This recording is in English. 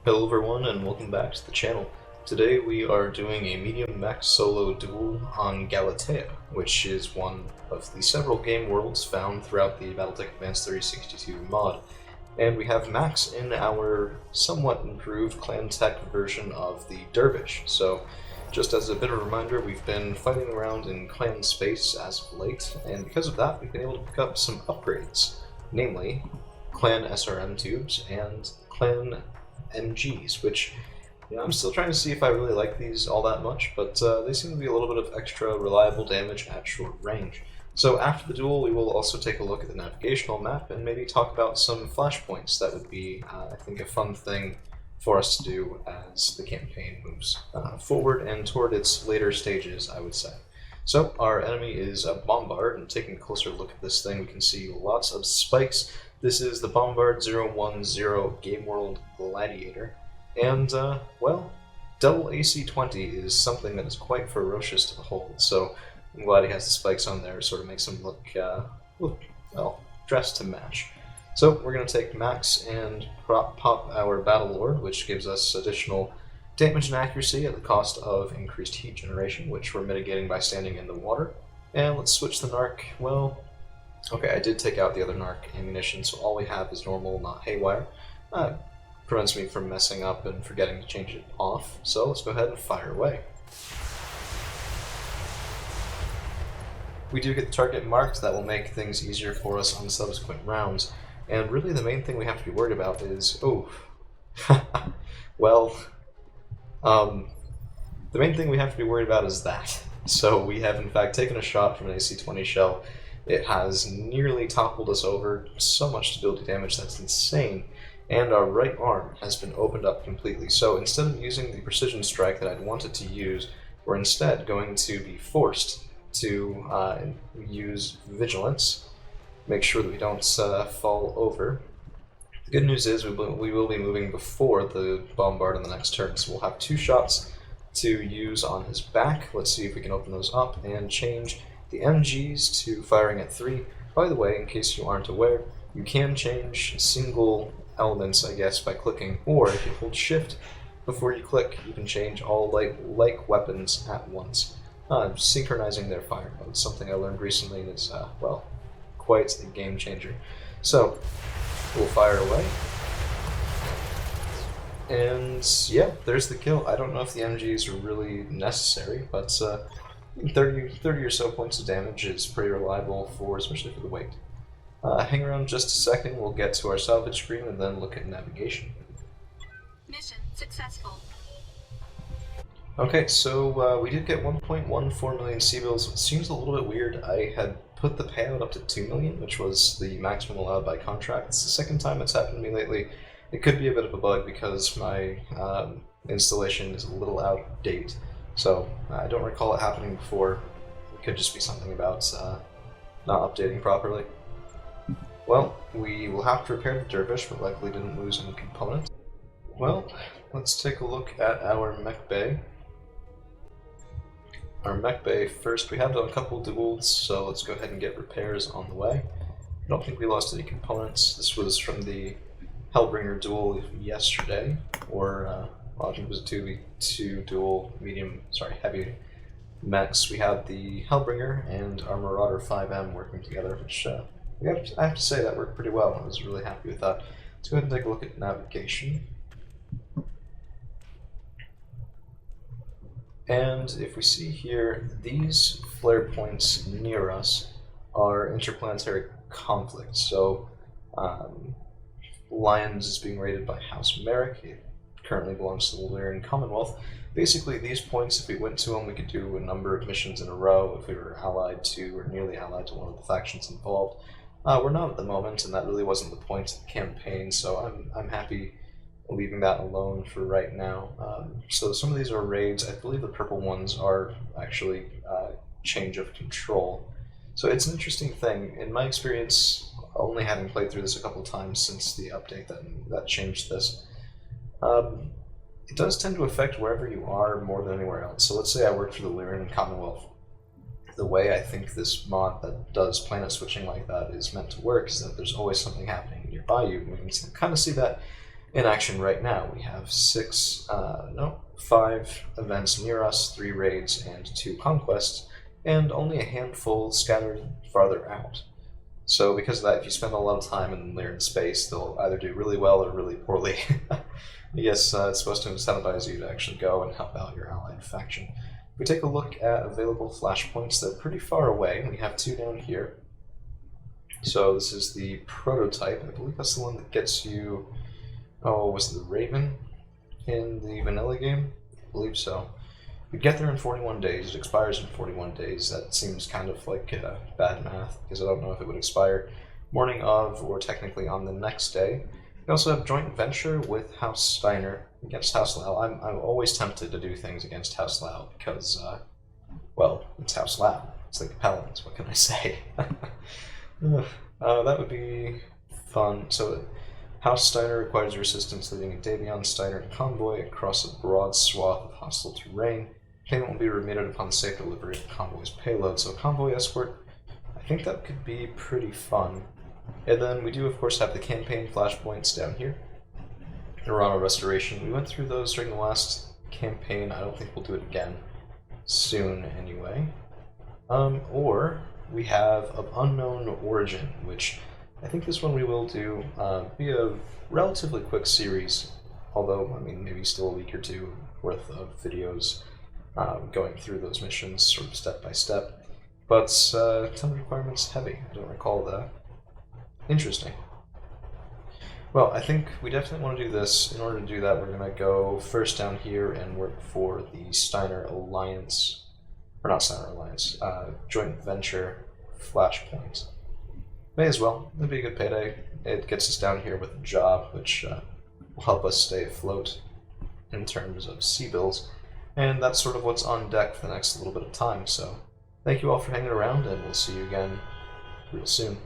Hello everyone and welcome back to the channel. Today we are doing a medium mech solo duel on Galatea, which is one of the several game worlds found throughout the Battletech Advanced 3062 mod. And we have Max in our somewhat improved clan tech version of the Dervish. So just as a bit of a reminder, we've been fighting around in clan space as of late, and because of that we've been able to pick up some upgrades, namely clan SRM tubes and clan MGs, which I'm still trying to see if I really like these all that much, but they seem to be a little bit of extra reliable damage at short range. So after the duel, we will also take a look at the navigational map and maybe talk about some flashpoints. That would be, I think, a fun thing for us to do as the campaign moves forward and toward its later stages, I would say. So our enemy is a Bombard, and taking a closer look at this thing, we can see lots of spikes. This is the Bombard 010 Game World Gladiator, and, well, double AC-20 is something that is quite ferocious to behold, so I'm glad he has the spikes on there. It sort of makes him look, well, dressed to match. So we're going to take Max and pop our Battle Lord, which gives us additional damage and accuracy at the cost of increased heat generation, which we're mitigating by standing in the water. And let's switch the Narc. Well, okay, I did take out the other Narc ammunition, so all we have is normal, not haywire. Prevents me from messing up and forgetting to change it off, so let's go ahead and fire away. We do get the target marked. That will make things easier for us on subsequent rounds, and really the main thing we have to be worried about is, well, the main thing we have to be worried about is that. So we have in fact taken a shot from an AC-20 shell. It has nearly toppled us over, so much stability damage, that's insane. And our right arm has been opened up completely. So instead of using the precision strike that I'd wanted to use, we're instead going to be forced to use vigilance, make sure that we don't fall over. The good news is we will be moving before the Bombard on the next turn, so we'll have two shots to use on his back. Let's see if we can open those up and change the MGs to firing at 3. By the way, in case you aren't aware, you can change single elements, I guess, by clicking, or if you hold shift before you click, you can change all like weapons at once, synchronizing their fire mode, something I learned recently, and it's, well, quite a game changer. So, we'll fire away. And yeah, there's the kill. I don't know if the MGs are really necessary, but 30 or so points of damage is pretty reliable, especially for the weight. Hang around just a second, we'll get to our salvage screen and then look at navigation. Mission successful. Okay, so we did get 1.14 million C-bills. It seems a little bit weird. I had put the payout up to 2 million, which was the maximum allowed by contract. It's the second time it's happened to me lately. It could be a bit of a bug because my installation is a little out of date, so I don't recall it happening before. It could just be something about not updating properly. Well, we will have to repair the Dervish, but luckily didn't lose any components. Well, let's take a look at our mech bay. Our mech bay, first, we have done a couple duels, so let's go ahead and get repairs on the way. I don't think we lost any components. This was from the Hellbringer duel yesterday, or well, I think it was a 2v2 duel, heavy mechs. We had the Hellbringer and our Marauder 5M working together, which I have to say that worked pretty well. I was really happy with that. Let's go ahead and take a look at navigation. And if we see here, these flare points near us are interplanetary conflicts. So Lyons is being raided by House Merrick. It currently belongs to the Lyrian Commonwealth. Basically, these points, if we went to them, we could do a number of missions in a row if we were allied to, or nearly allied to, one of the factions involved. We're not at the moment, and that really wasn't the point of the campaign, so I'm happy leaving that alone for right now. So some of these are raids. I believe the purple ones are actually change of control. So it's an interesting thing. In my experience, only having played through this a couple times since the update that changed this, it does tend to affect wherever you are more than anywhere else. So let's say I work for the Lyrian Commonwealth. The way I think this mod that does planet switching like that is meant to work is that there's always something happening nearby you. We can kind of see that In action right now, we have 5 events near us, 3 raids, and 2 conquests, and only a handful scattered farther out. So because of that, if you spend a lot of time and they're in space, they'll either do really well or really poorly. I guess it's supposed to incentivize you to actually go and help out your allied faction. If we take a look at available flashpoints, they're pretty far away. We have 2 down here. So this is the prototype. I believe that's the one that gets you... Oh, was it the Raven in the vanilla game? I believe so. We get there in 41 days. It expires in 41 days. That seems kind of like bad math, because I don't know if it would expire morning of or technically on the next day. We also have joint venture with House Steiner against House Lau. I'm always tempted to do things against House Lau because, well, it's House Lau. It's like the Paladins. What can I say? That would be fun. So House Steiner requires your assistance leading a Davion Steiner convoy across a broad swath of hostile terrain. Payment will be remitted upon the safe delivery of the convoy's payload. So convoy escort, I think that could be pretty fun. And then we do, of course, have the campaign flashpoints down here. Urana Restoration. We went through those during the last campaign. I don't think we'll do it again soon, anyway. Or we have of Unknown Origin, which I think this one we will do. Be a relatively quick series, although, I mean, maybe still a week or 2 worth of videos going through those missions, sort of step by step. But ton of requirements heavy. I don't recall that. Interesting. Well, I think we definitely want to do this. In order to do that, we're going to go first down here and work for the Steiner Alliance, or not Steiner Alliance, Joint Venture Flashpoint. May as well. It'll be a good payday. It gets us down here with a job, which will help us stay afloat in terms of sea bills. And that's sort of what's on deck for the next little bit of time. So thank you all for hanging around, and we'll see you again real soon.